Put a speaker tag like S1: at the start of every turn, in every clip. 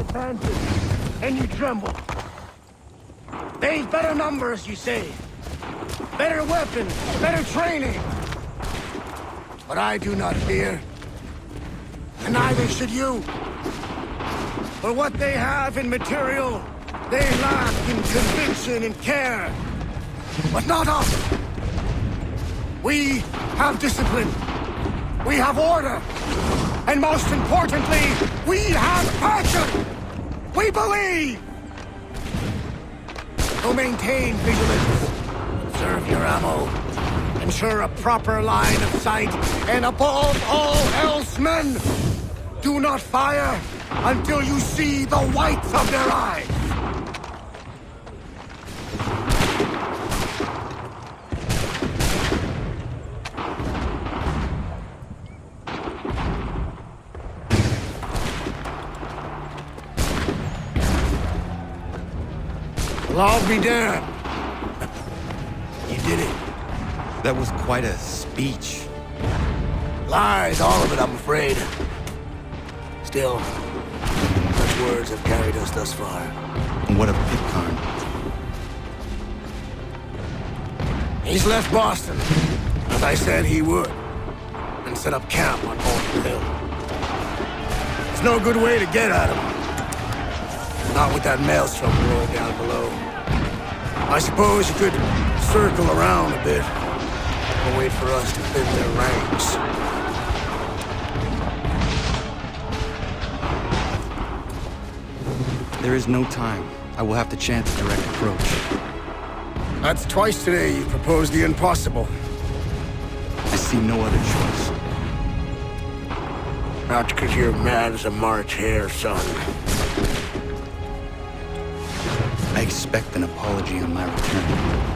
S1: advantage, and you tremble. They've better numbers, you say. Better weapons, better training. But I do not fear. And neither should you. For what they have in material, they lack in conviction and care. But not us. We have discipline. We have order. And most importantly, we have passion. We believe. So maintain vigilance. Observe your ammo. Ensure a proper line of sight. And above all else, men, do not fire until you see the whites of their eyes. Well, I'll be damned. You did it.
S2: That was quite a speech.
S1: Lies, all of it, I'm afraid. Still, such words have carried us thus far.
S2: And what of Pitcairn?
S1: He's left Boston, as I said he would, and set up camp on Alton Hill. There's no good way to get at him. Not with that maelstrom rolling down below. I suppose you could circle around a bit and wait for us to thin their ranks.
S2: There is no time. I will have to chance a direct approach.
S1: That's twice today you proposed the impossible.
S2: I see no other choice.
S1: Not because you're mad as a March hare, son.
S2: I expect an apology on my return.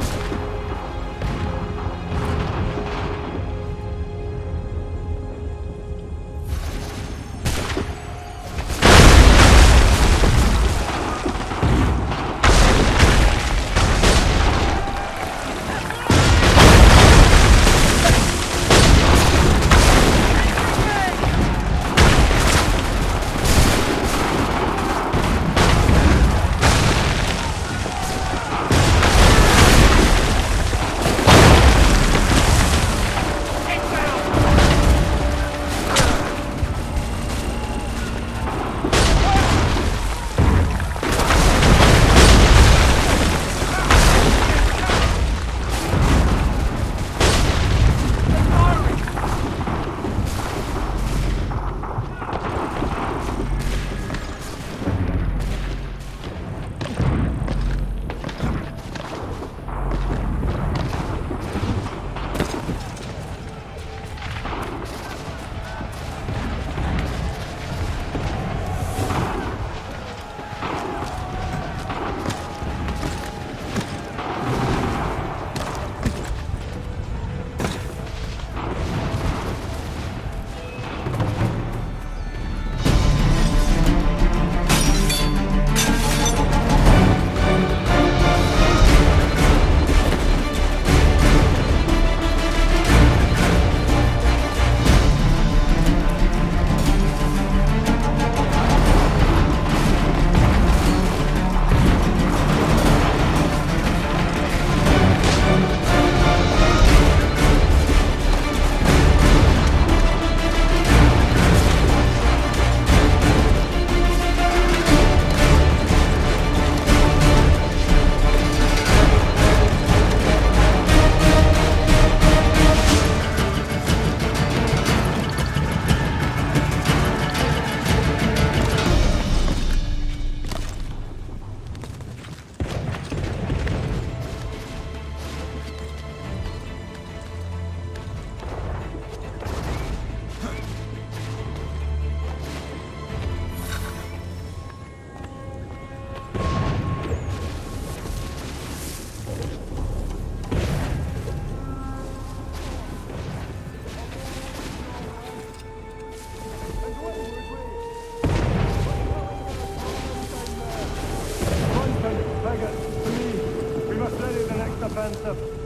S3: offensive.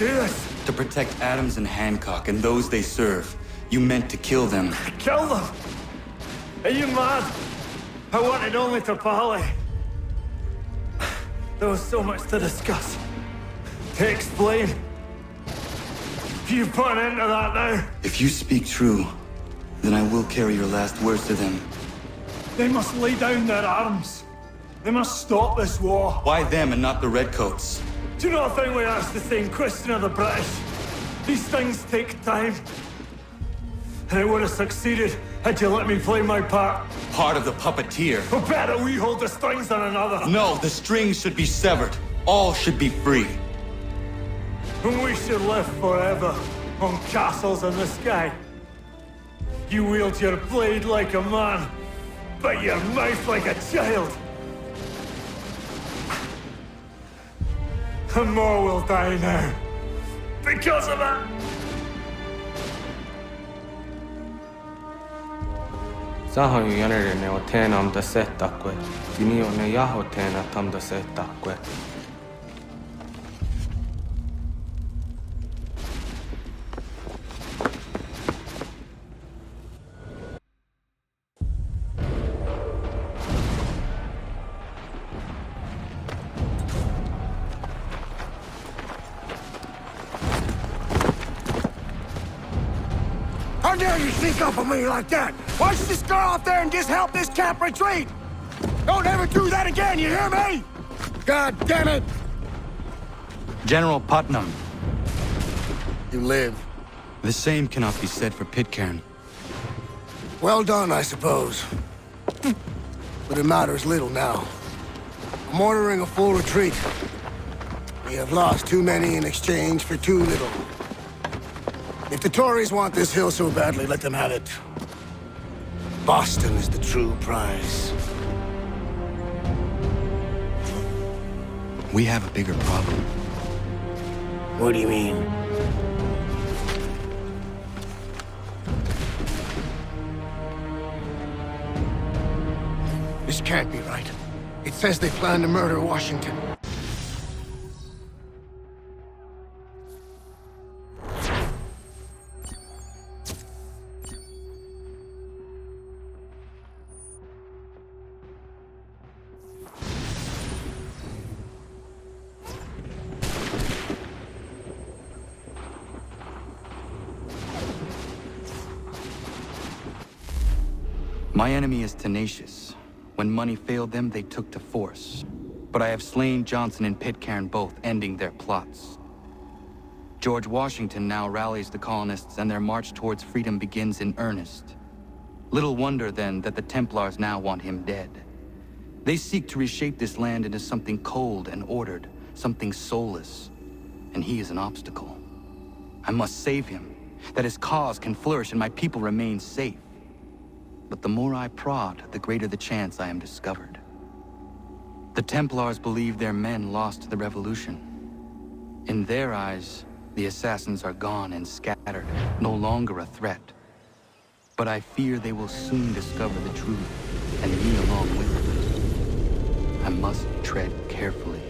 S3: do this?
S2: To protect Adams and Hancock and those they serve, you meant to kill them.
S3: Kill them? Are you mad? I wanted only to parley. There was so much to discuss, to explain. You put an end to that now.
S2: If you speak true, then I will carry your last words to them.
S3: They must lay down their arms. They must stop this war.
S2: Why them and not the Redcoats?
S3: Do you not think we asked the same question of the British? These things take time. And it would have succeeded had you let me play my part.
S2: Part of the puppeteer.
S3: But better we hold the strings than another.
S2: No, the strings should be severed. All should be free.
S3: And we should live forever on castles in the sky. You wield your blade like a man, but your mouth like a child. And more will die now. Because of it.
S4: Sahoin jänerene o teenam da setakwe, dini o ne yaho teena tam da setakwe.
S1: How dare you sneak up on me like that? Why don't you just go out there and just help this camp retreat? Don't ever do that again, you hear me? God damn it!
S2: General Putnam.
S1: You live.
S2: The same cannot be said for Pitcairn.
S1: Well done, I suppose. But it matters little now. I'm ordering a full retreat. We have lost too many in exchange for too little. If the Tories want this hill so badly, let them have it. Boston is the true prize.
S2: We have a bigger problem.
S1: What do you mean? This can't be right. It says they plan to murder Washington.
S2: My enemy is tenacious. When money failed them, they took to force. But I have slain Johnson and Pitcairn both, ending their plots. George Washington now rallies the colonists, and their march towards freedom begins in earnest. Little wonder, then, that the Templars now want him dead. They seek to reshape this land into something cold and ordered, something soulless. And he is an obstacle. I must save him, that his cause can flourish and my people remain safe. But the more I prod, the greater the chance I am discovered. The Templars believe their men lost the revolution. In their eyes, the assassins are gone and scattered, no longer a threat. But I fear they will soon discover the truth, and me along with them. I must tread carefully.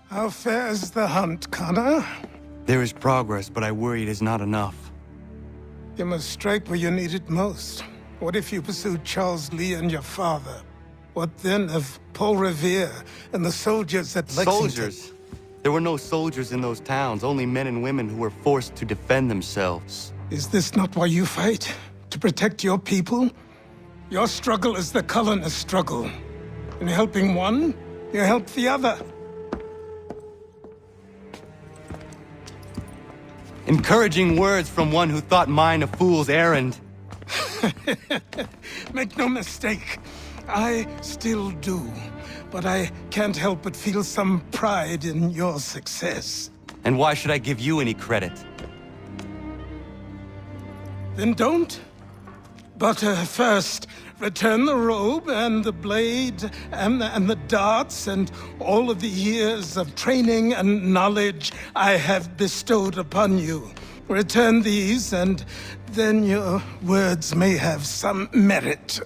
S5: How fares the hunt, Connor?
S2: There is progress, but I worry it is not enough.
S5: You must strike where you need it most. What if you pursued Charles Lee and your father? What then of Paul Revere and the soldiers at Lexington?
S2: Soldiers? There were no soldiers in those towns, only men and women who were forced to defend themselves.
S5: Is this not why you fight? To protect your people? Your struggle is the colonists' struggle. In helping one, you help the other.
S2: Encouraging words from one who thought mine a fool's errand.
S5: Make no mistake, I still do. But I can't help but feel some pride in your success.
S2: And why should I give you any credit?
S5: Then don't. But first, return the robe and the blade and the darts and all of the years of training and knowledge I have bestowed upon you. Return these, and then your words may have some merit.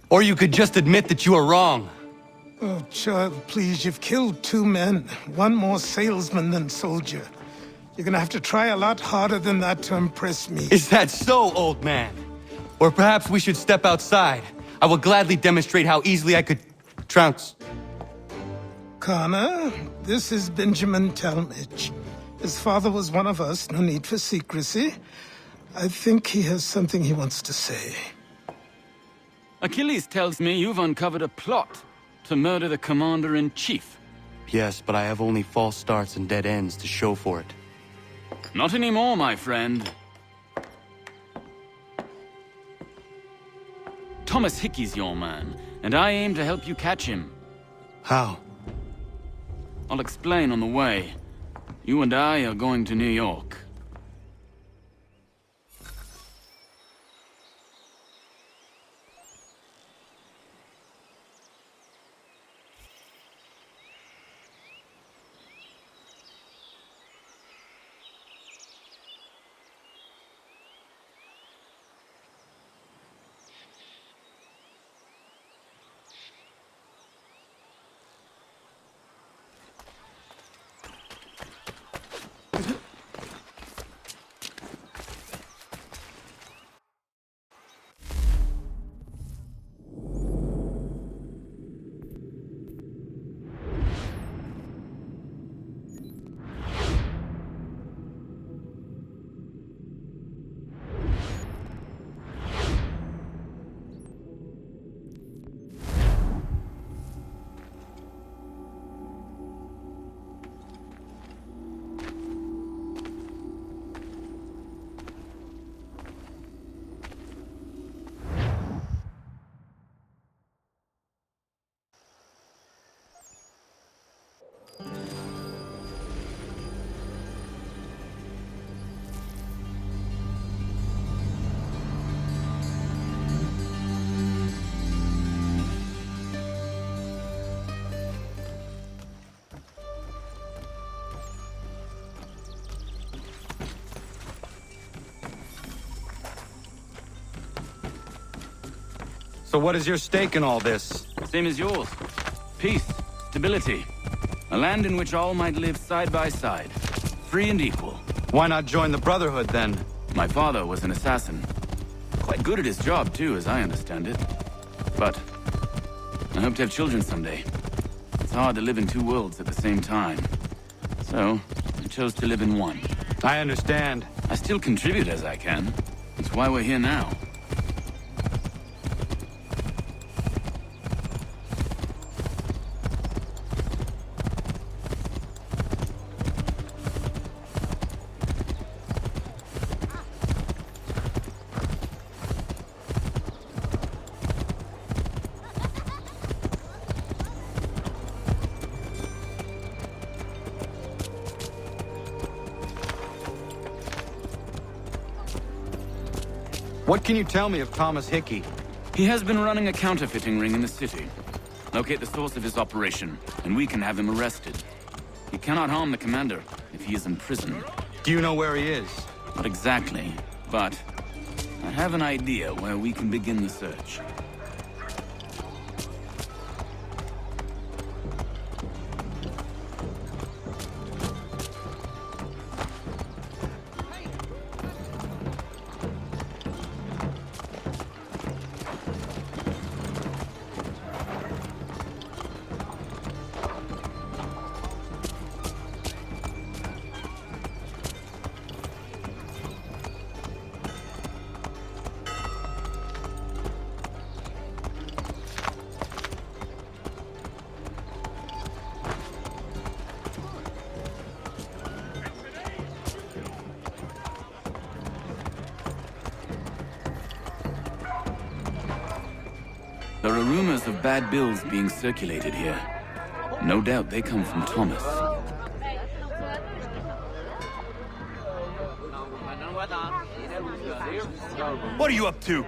S2: Or you could just admit that you are wrong.
S5: Oh, child, please, you've killed 2 men. One more salesman than soldier. You're gonna have to try a lot harder than that to impress me.
S2: Is that so, old man? Or perhaps we should step outside. I will gladly demonstrate how easily I could trounce.
S5: Connor, this is Benjamin Talmadge. His father was one of us, no need for secrecy. I think he has something he wants to say.
S6: Achilles tells me you've uncovered a plot to murder the Commander-in-Chief.
S2: Yes, but I have only false starts and dead ends to show for it.
S6: Not anymore, my friend. Thomas Hickey's your man, and I aim to help you catch him.
S2: How?
S6: I'll explain on the way. You and I are going to New York.
S2: So what is your stake in all this?
S6: Same as yours. Peace, stability. A land in which all might live side by side. Free and equal.
S2: Why not join the Brotherhood, then?
S6: My father was an assassin. Quite good at his job, too, as I understand it. But I hope to have children someday. It's hard to live in 2 worlds at the same time. So, I chose to live in one.
S2: I understand.
S6: I still contribute as I can. That's why we're here now.
S2: What can you tell me of Thomas Hickey?
S6: He has been running a counterfeiting ring in the city. Locate the source of his operation, and we can have him arrested. He cannot harm the commander if he is in prison.
S2: Do you know where he is?
S6: Not exactly, but I have an idea where we can begin the search. There are rumors of bad bills being circulated here. No doubt they come from Thomas.
S7: What are you up to?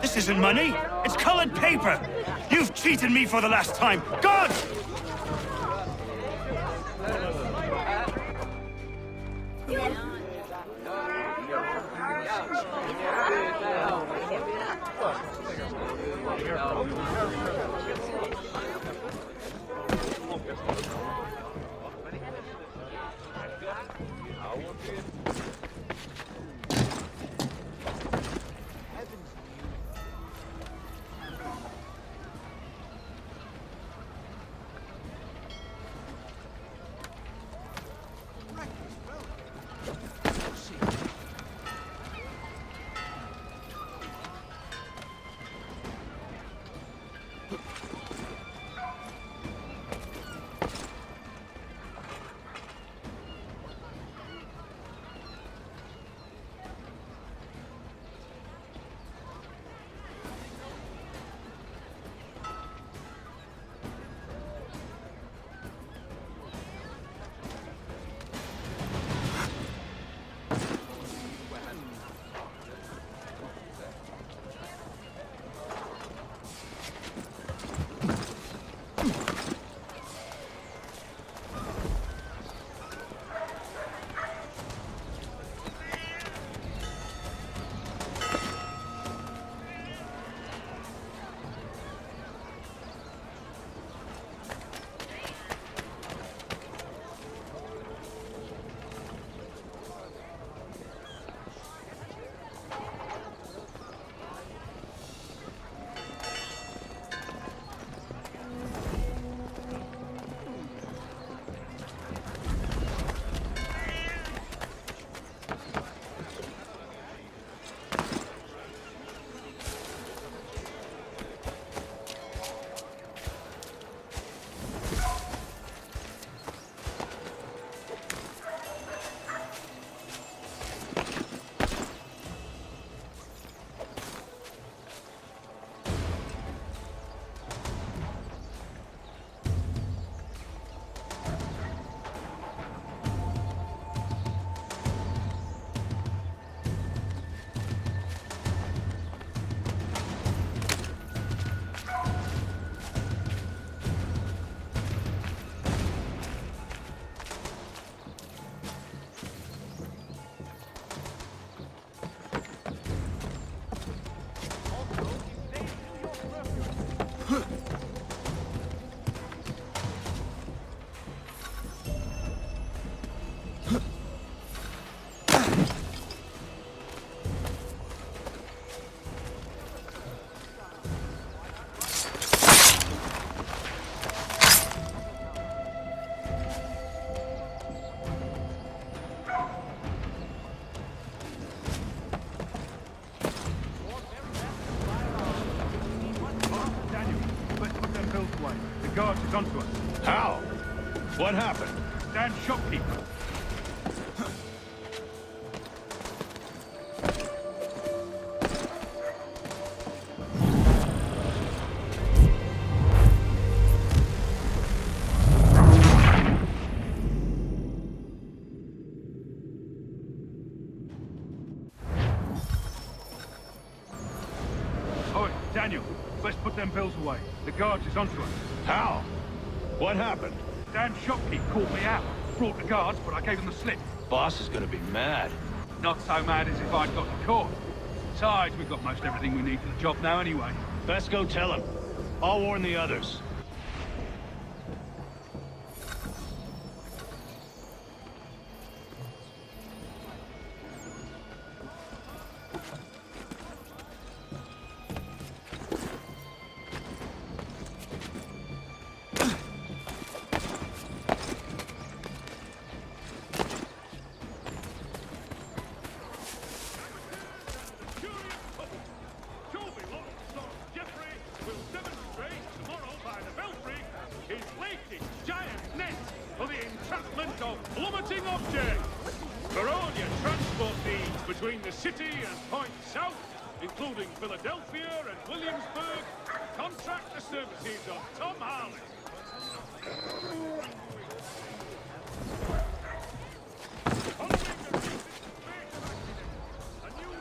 S7: This isn't money. It's colored paper. You've cheated me for the last time. God!
S8: guards is onto us.
S7: How? What happened?
S8: Dan's shopkeeper. Oi, Daniel, let's put them bills away. The guards is onto us.
S7: How? What happened?
S8: Dan's shopkeep called me out. Brought the guards, but I gave them the slip.
S7: Boss is gonna be mad.
S8: Not so mad as if I'd got caught. Besides, we've got most everything we need for the job now anyway.
S7: Best go tell him. I'll warn the others.
S8: Plummeting objects! For all your transport needs between the city and points south, including Philadelphia and Williamsburg, contract the services of Tom Harley. Following the recent invasion, a new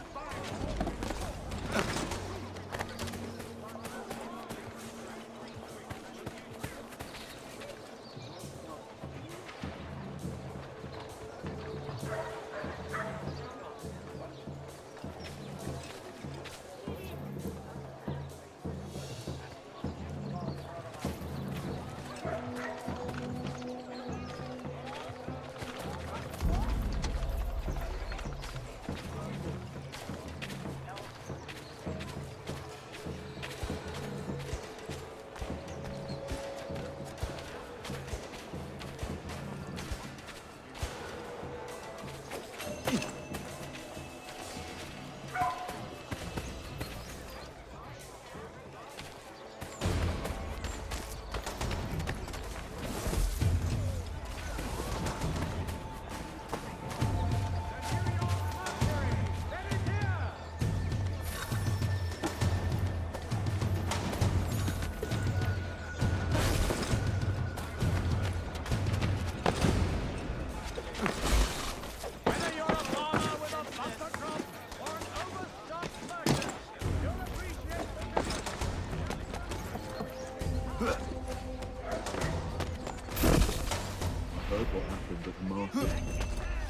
S9: What happened at the market?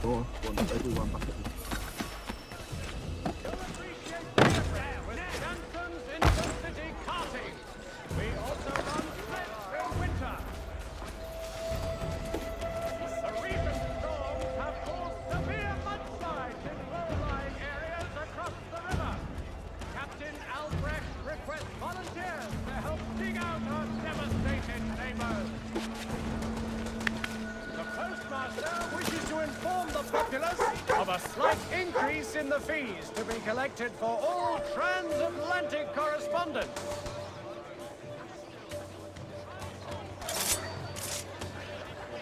S9: Boss wants everyone back at the...
S10: of a slight increase in the fees to be collected for all transatlantic correspondence.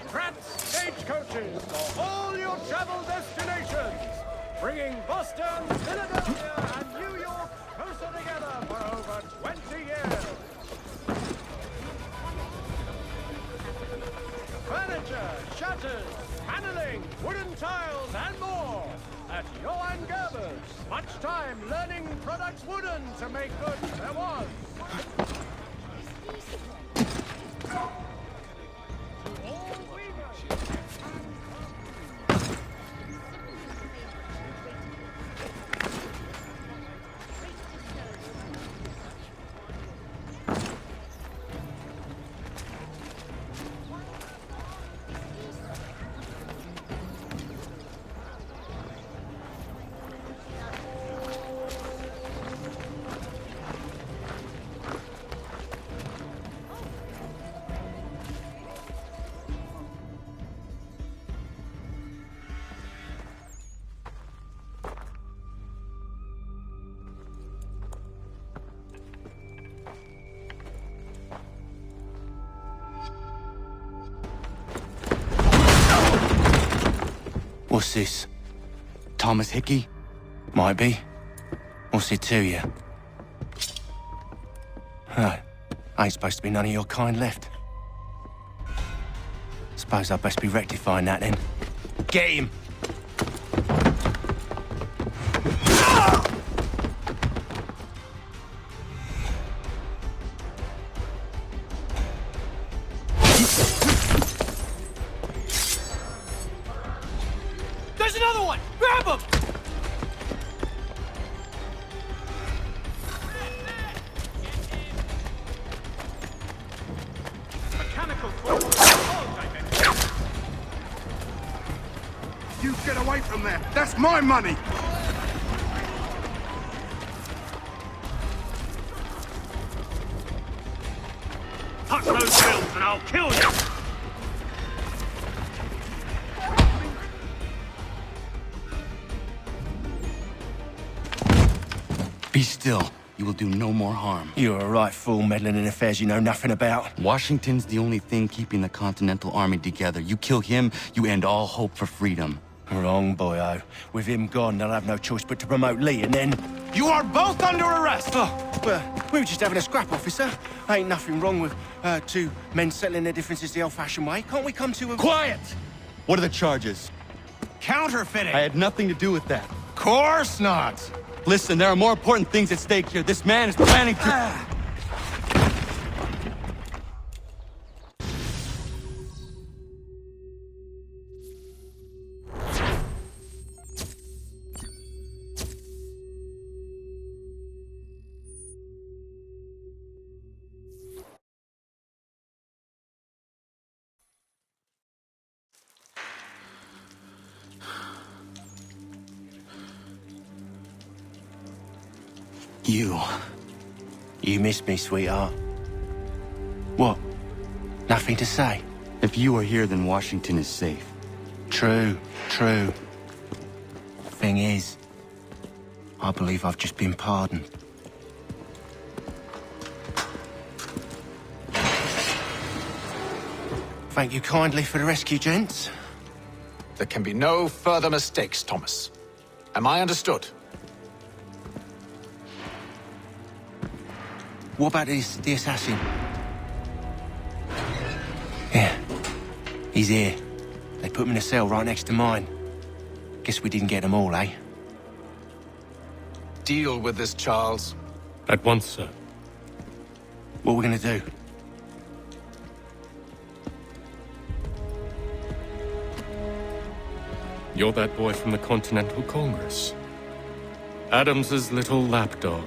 S10: Pratt's stagecoaches for all your travel destinations, bringing Boston, Philadelphia, and New York closer together for over 20 years. Furniture, shutters, paneling, wooden tiles, and more at Johann Gerber's. Much time learning products wooden to make good there was. To all weavers.
S1: What's this?
S2: Thomas Hickey?
S1: Might be. What's it to you? Huh. Ain't supposed to be none of your kind left. Suppose I'd best be rectifying that then. Get him!
S10: There's another one! Grab him! Mechanical
S1: You get away from there! That's my money!
S8: Touch those bills and I'll kill you!
S2: Be still. You will do no more harm.
S1: You're a right fool meddling in affairs you know nothing about.
S2: Washington's the only thing keeping the Continental Army together. You kill him, you end all hope for freedom.
S1: Wrong, boyo. With him gone, they'll have no choice but to promote Lee, and then...
S10: You are both under arrest!
S1: Oh, well, we were just having a scrap, officer. Ain't nothing wrong with two men settling their differences the old-fashioned way. Can't we come to a...
S2: Quiet! What are the charges?
S10: Counterfeiting!
S2: I had nothing to do with that.
S10: Course not!
S2: Listen, there are more important things at stake here. This man is planning to...
S1: You missed me, sweetheart. What? Nothing to say?
S2: If you are here, then Washington is safe.
S1: True. Thing is, I believe I've just been pardoned. Thank you kindly for the rescue, gents.
S11: There can be no further mistakes, Thomas. Am I understood?
S1: What about the assassin? Yeah, he's here. They put him in a cell right next to mine. Guess we didn't get them all, eh?
S11: Deal with this, Charles.
S12: At once, sir.
S1: What are we gonna do?
S12: You're that boy from the Continental Congress. Adams's little lapdog.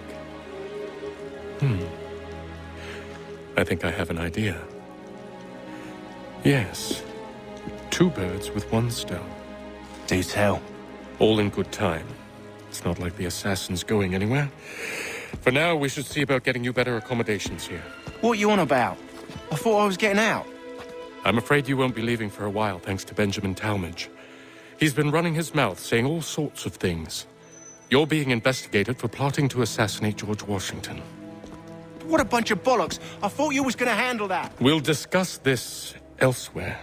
S12: I think I have an idea. Yes. Two birds with one stone.
S1: Do tell.
S12: All in good time. It's not like the assassin's going anywhere. For now, we should see about getting you better accommodations here.
S1: What are you on about? I thought I was getting out.
S12: I'm afraid you won't be leaving for a while, thanks to Benjamin Talmadge. He's been running his mouth, saying all sorts of things. You're being investigated for plotting to assassinate George Washington.
S1: What a bunch of bollocks. I thought you was gonna handle that.
S12: We'll discuss this elsewhere.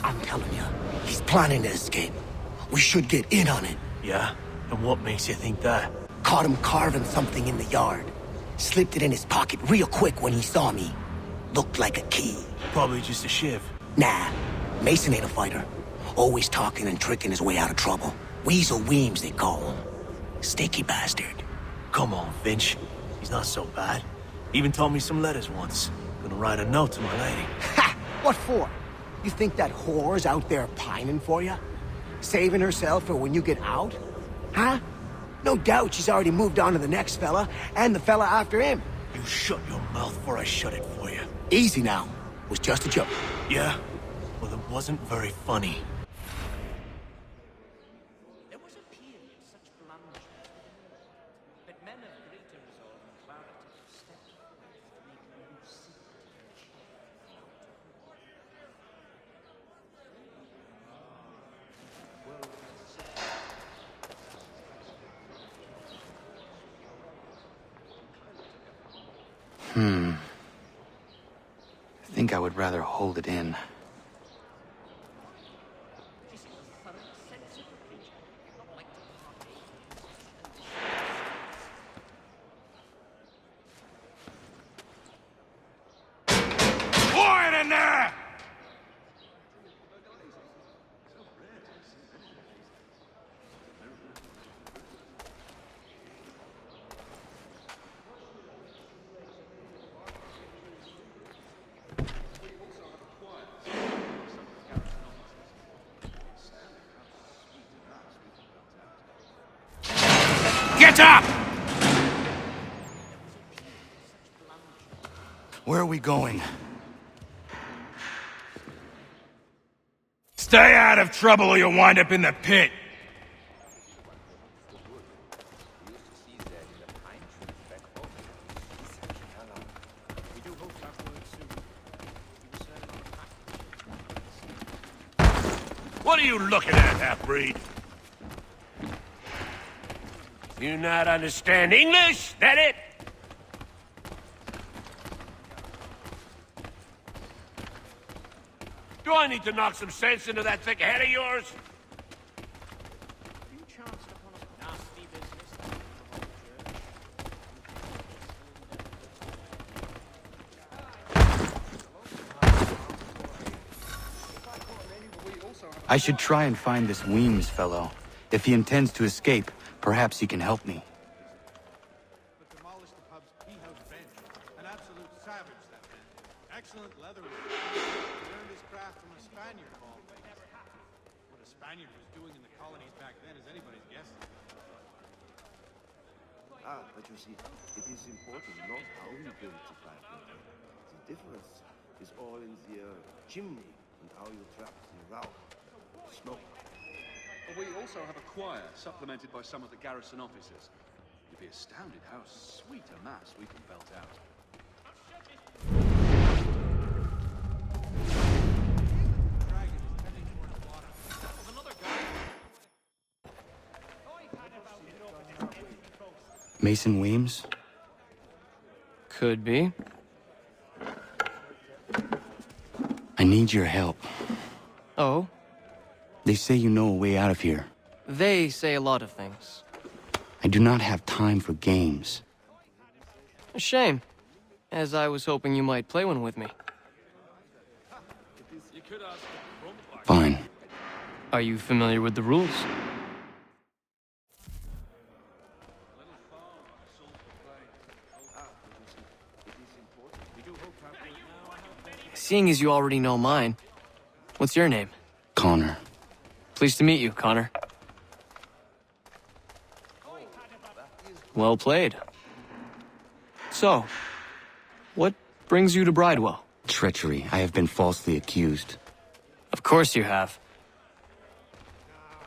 S1: I'm telling you, he's planning to escape. We should get in on it.
S10: Yeah? And what makes you think that?
S1: Caught him carving something in the yard. Slipped it in his pocket real quick when he saw me. Looked like a key.
S10: Probably just a shiv.
S1: Nah, Mason ain't a fighter. Always talking and tricking his way out of trouble. Weasel Weems, they call him. Sticky bastard.
S10: Come on, Finch. He's not so bad. Even taught me some letters once. Gonna write a note to my lady.
S1: Ha! What for? You think that whore's out there pining for you? Saving herself for when you get out? Huh? No doubt she's already moved on to the next fella, and the fella after him.
S7: You shut your mouth before I shut it for you.
S1: Easy now. It was just a joke.
S7: Yeah? Well, it wasn't very funny.
S10: There was a period such blunders that men of greater resolve and clarity stepped forth to make new
S2: I think I would rather hold it in.
S7: Quiet in there! Get up!
S2: Where are we going?
S7: Stay out of trouble or you'll wind up in the pit. What are you looking at, half-breed? You not understand English? That it? Do I need to knock some sense into that thick head of yours?
S2: I should try and find this Weems fellow. If he intends to escape, perhaps he can help me.
S13: Demolished the pub's tea-house bench. An absolute savage, that man. Excellent leather. He learned his craft from a Spaniard of all things. What a Spaniard was doing in the colonies back then is anybody's guess.
S9: Ah, but you see, it is important not how you build the fireplace. The difference is all in the chimney and how you trap the rauch, smoke.
S14: We also have a choir supplemented by some of the garrison officers. You'd be astounded how sweet a mass we can belt out.
S2: Mason Weems?
S15: Could be.
S2: I need your help.
S15: Oh?
S2: They say you know a way out of here.
S15: They say a lot of things.
S2: I do not have time for games.
S15: A shame, as I was hoping you might play one with me.
S2: Fine.
S15: Are you familiar with the rules? Seeing as you already know mine, what's your name?
S2: Connor.
S15: Pleased to meet you, Connor. Well played. So, what brings you to Bridewell?
S2: Treachery. I have been falsely accused.
S15: Of course you have.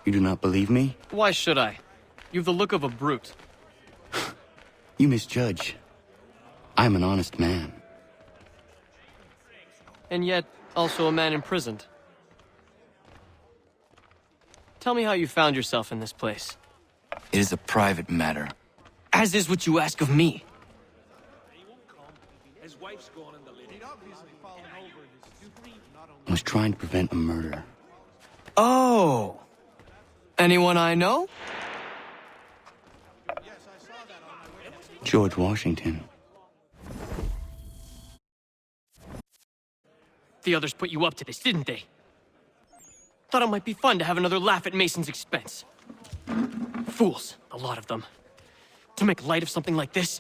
S2: You do not believe me?
S15: Why should I? You've the look of a brute.
S2: You misjudge. I'm an honest man.
S15: And yet, also a man imprisoned. Tell me how you found yourself in this place.
S2: It is a private matter.
S15: As is what you ask of me.
S13: His wife's gone in the lid. He'd obviously fallen over in his stupor.
S2: I was trying to prevent a murder.
S15: Oh! Anyone I know?
S13: Yes, I saw that on my way.
S2: George Washington.
S15: The others put you up to this, didn't they? Thought it might be fun to have another laugh at Mason's expense. Fools, a lot of them. To make light of something like this.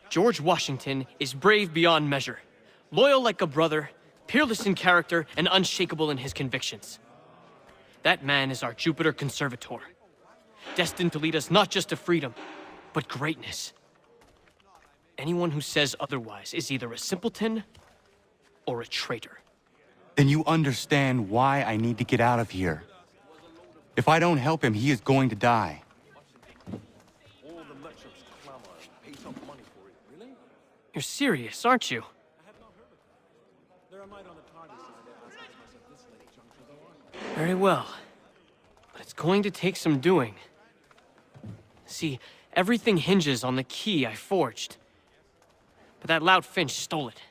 S15: George Washington is brave beyond measure, loyal like a brother, peerless in character, and unshakable in his convictions. That man is our Jupiter Conservator, destined to lead us not just to freedom, but greatness. Anyone who says otherwise is either a simpleton or a traitor.
S2: Then you understand why I need to get out of here. If I don't help him, he is going to die.
S15: You're serious, aren't you? Very well. But it's going to take some doing. See, everything hinges on the key I forged. But that lout Finch stole it.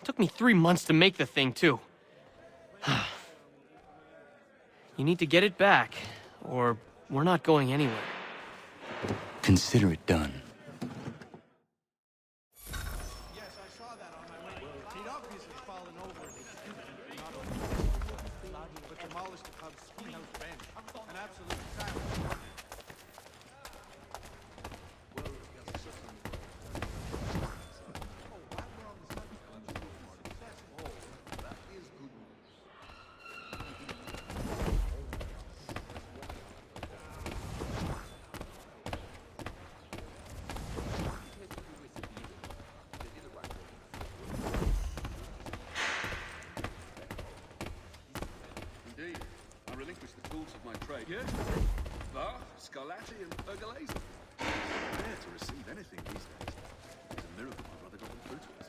S15: Took me 3 months to make the thing, too. You need to get it back, or we're not going anywhere.
S2: Consider it done.
S13: Yes, I saw that on my way. He'd obviously fallen over and not over, but demolished the pub's ski house bench. An absolute savage.
S14: Indeed, I relinquished the tools of my trade. Yes? Bar, Scarlatti, and Ergolese. Rare to receive anything these days. It's a miracle my brother got them through to us.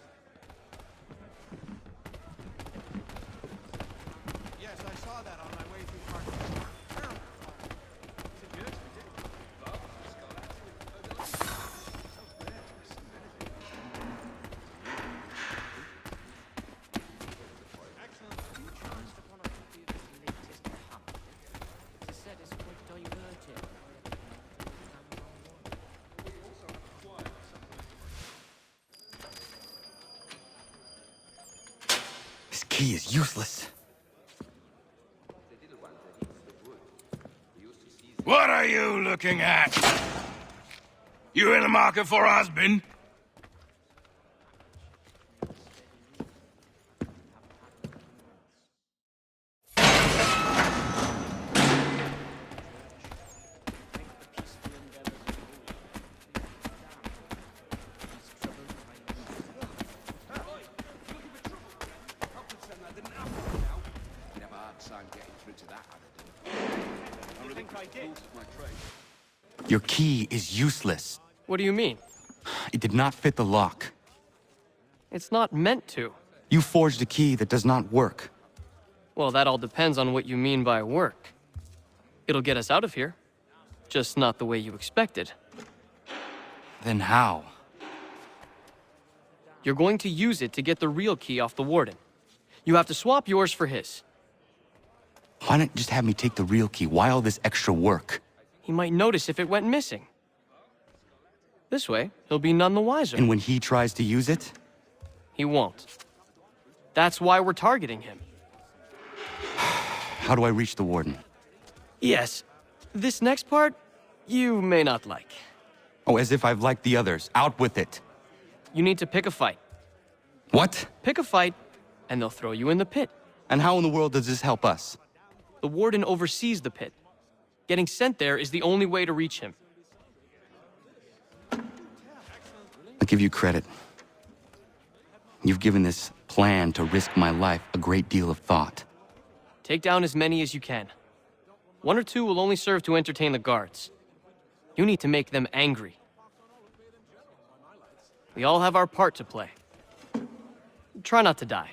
S13: Yes, I saw that on my way through Park. Terrible.
S14: Yes, we did. Bar, Scarlatti, and Ergolese. So rare to receive anything.
S2: This key is useless.
S1: What are you looking at? You in the market for a husband?
S14: Never had time getting through to that other I relinquished the tools of my trade.
S2: Your key is useless.
S15: What do you mean?
S2: It did not fit the lock.
S15: It's not meant to.
S2: You forged a key that does not work.
S15: Well, that all depends on what you mean by work. It'll get us out of here. Just not the way you expected.
S2: Then how?
S15: You're going to use it to get the real key off the warden. You have to swap yours for his.
S2: Why not just have me take the real key? Why all this extra work?
S15: He might notice if it went missing. This way, he'll be none the wiser.
S2: And when he tries to use it?
S15: He won't. That's why we're targeting him.
S2: How do I reach the warden?
S15: Yes. This next part, you may not like.
S2: Oh, as if I've liked the others. Out with it.
S15: You need to pick a fight.
S2: What?
S15: Pick a fight, and they'll throw you in the pit.
S2: And how in the world does this help us?
S15: The warden oversees the pit. Getting sent there is the only way to reach him.
S2: I'll give you credit. You've given this plan to risk my life a great deal of thought.
S15: Take down as many as you can. 1 or 2 will only serve to entertain the guards. You need to make them angry. We all have our part to play. Try not to die.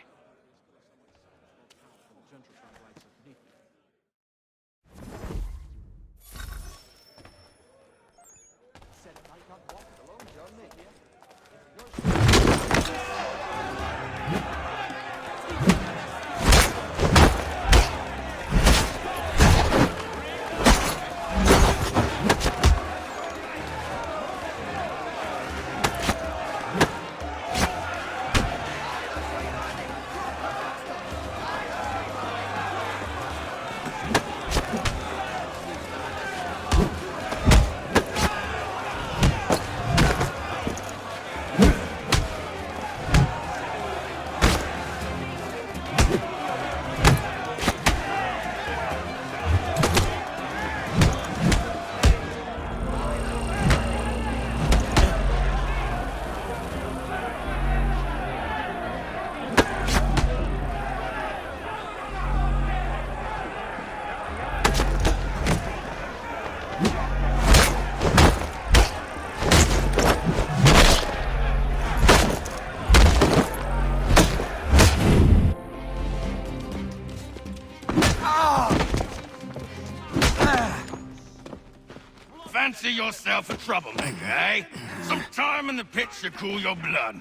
S16: fancy yourself a troublemaker, eh? Some time in the pit should cool your blood.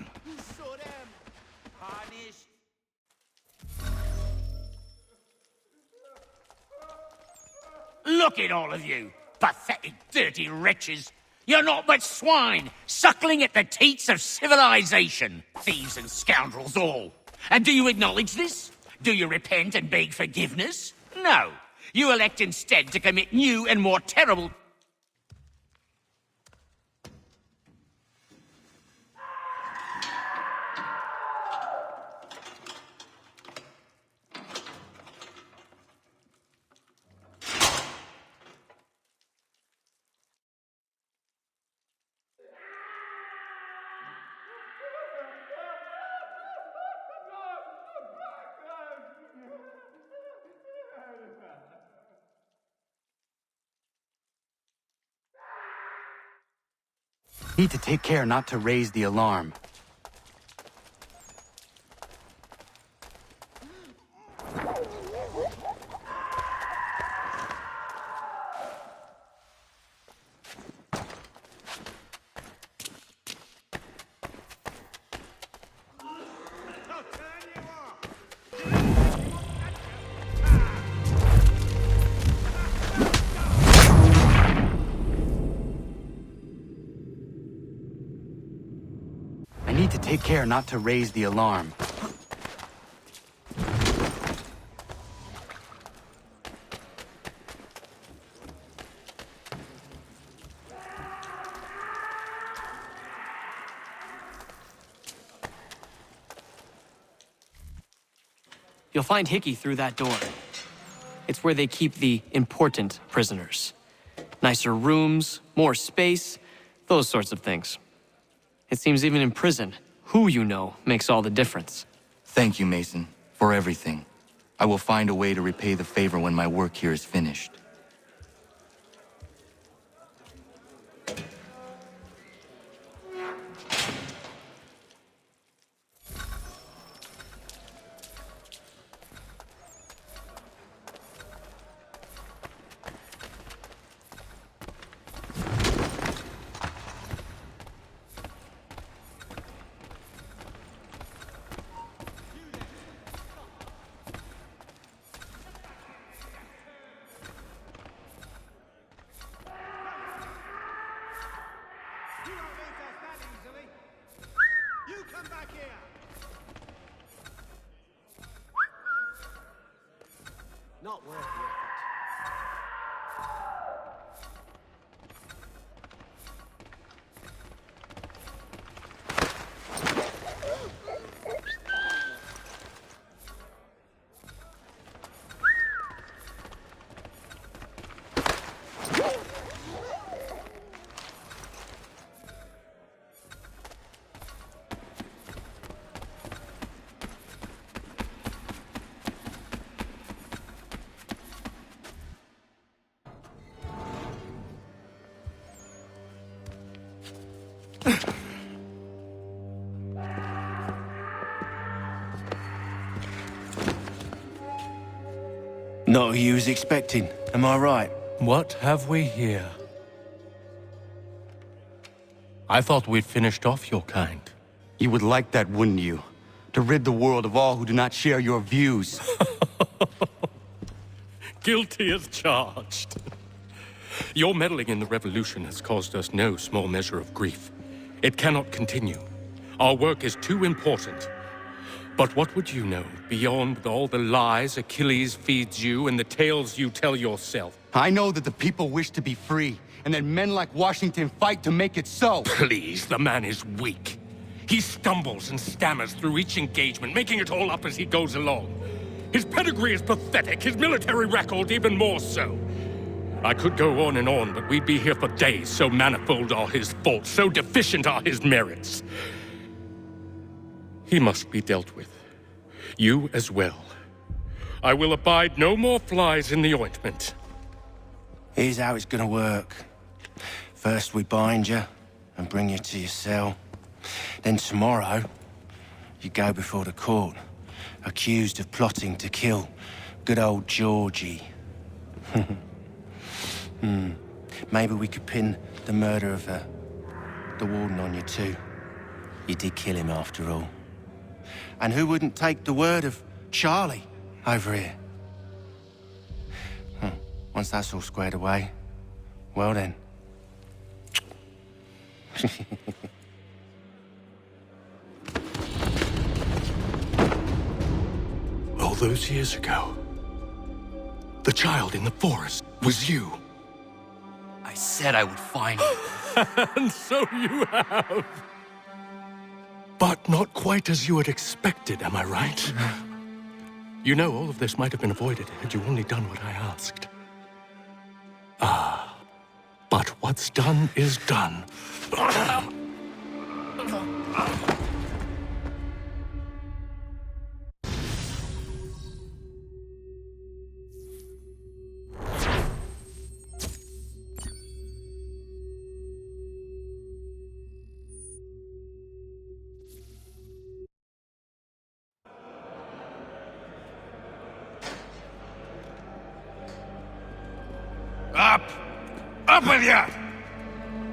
S17: Look at all of you, pathetic, dirty wretches. You're not but swine, suckling at the teats of civilization. Thieves and scoundrels all. And do you acknowledge this? Do you repent and beg forgiveness? No. You elect instead to commit new and more terrible...
S2: Need to take care not to raise the alarm. Need to take care not to raise the alarm.
S15: You'll find Hickey through that door. It's where they keep the important prisoners. Nicer rooms, more space, those sorts of things. It seems even in prison, who you know makes all the difference.
S2: Thank you, Mason, for everything. I will find a way to repay the favor when my work here is finished.
S10: Not worth the effort.
S18: Not who you was expecting, am I right?
S12: What have we here? I thought we'd finished off your kind.
S2: You would like that, wouldn't you? To rid the world of all who do not share your views.
S12: Guilty as charged. Your meddling in the revolution has caused us no small measure of grief. It cannot continue. Our work is too important. But what would you know beyond all the lies Achilles feeds you and the tales you tell yourself?
S2: I know that the people wish to be free, and that men like Washington fight to make it so.
S12: Please, the man is weak. He stumbles and stammers through each engagement, making it all up as he goes along. His pedigree is pathetic, his military record even more so. I could go on and on, but we'd be here for days, so manifold are his faults, so deficient are his merits. He must be dealt with. You as well. I will abide no more flies in the ointment.
S18: Here's how it's gonna work. First we bind you and bring you to your cell. Then tomorrow, you go before the court, accused of plotting to kill good old Georgie. Maybe we could pin the murder of the warden on you too. You did kill him after all. And who wouldn't take the word of Charlie over here? Once that's all squared away, well then.
S12: All those years ago, the child in the forest was you.
S2: I said I would find you.
S12: And so you have. But not quite as you had expected, am I right? You know, all of this might have been avoided had you only done what I asked. But what's done is done.
S16: Up! Up with you!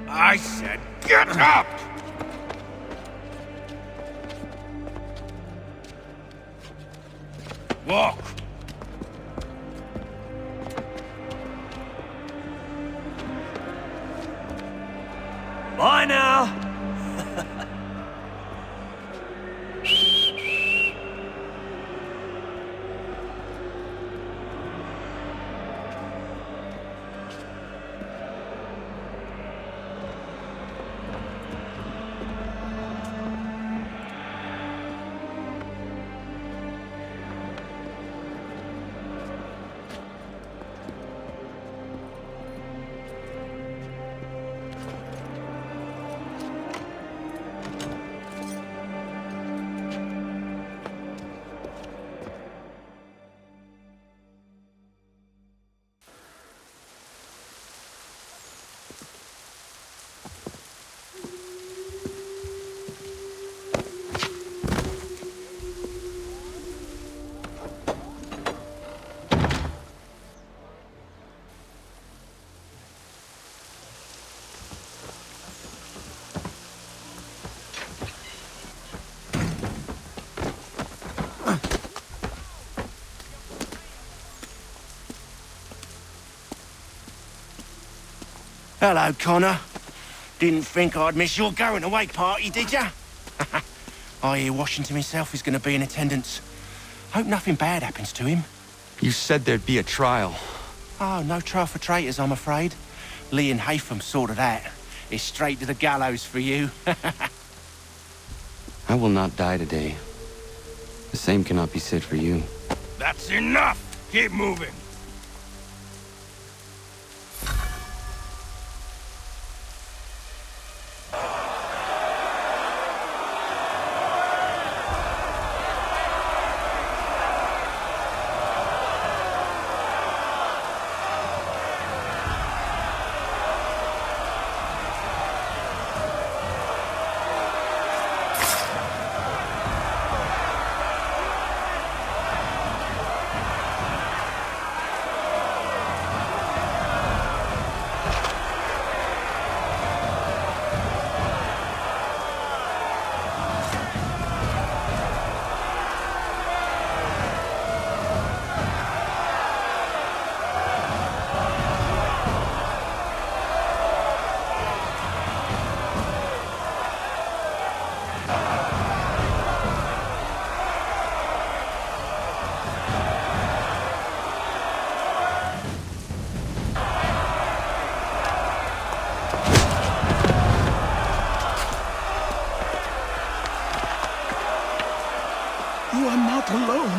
S16: I said get up! Walk!
S3: Bye now!
S18: Hello, Connor. Didn't think I'd miss your going away party, did ya? I hear Washington himself is going to be in attendance. Hope nothing bad happens to him.
S2: You said there'd be a trial.
S18: Oh, no trial for traitors, I'm afraid. Lee and Haytham sorted that. It's straight to the gallows for you.
S2: I will not die today. The same cannot be said for you.
S16: That's enough! Keep moving!
S5: You are not alone.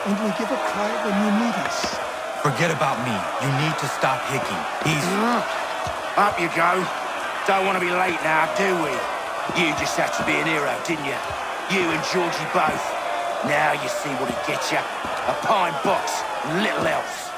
S5: Only give a cry when you need us.
S2: Forget about me. You need to stop Hickey. He's...
S18: Up you go. Don't want to be late now, do we? You just had to be an hero, didn't you? You and Georgie both. Now you see what it gets you. A pine box, little else.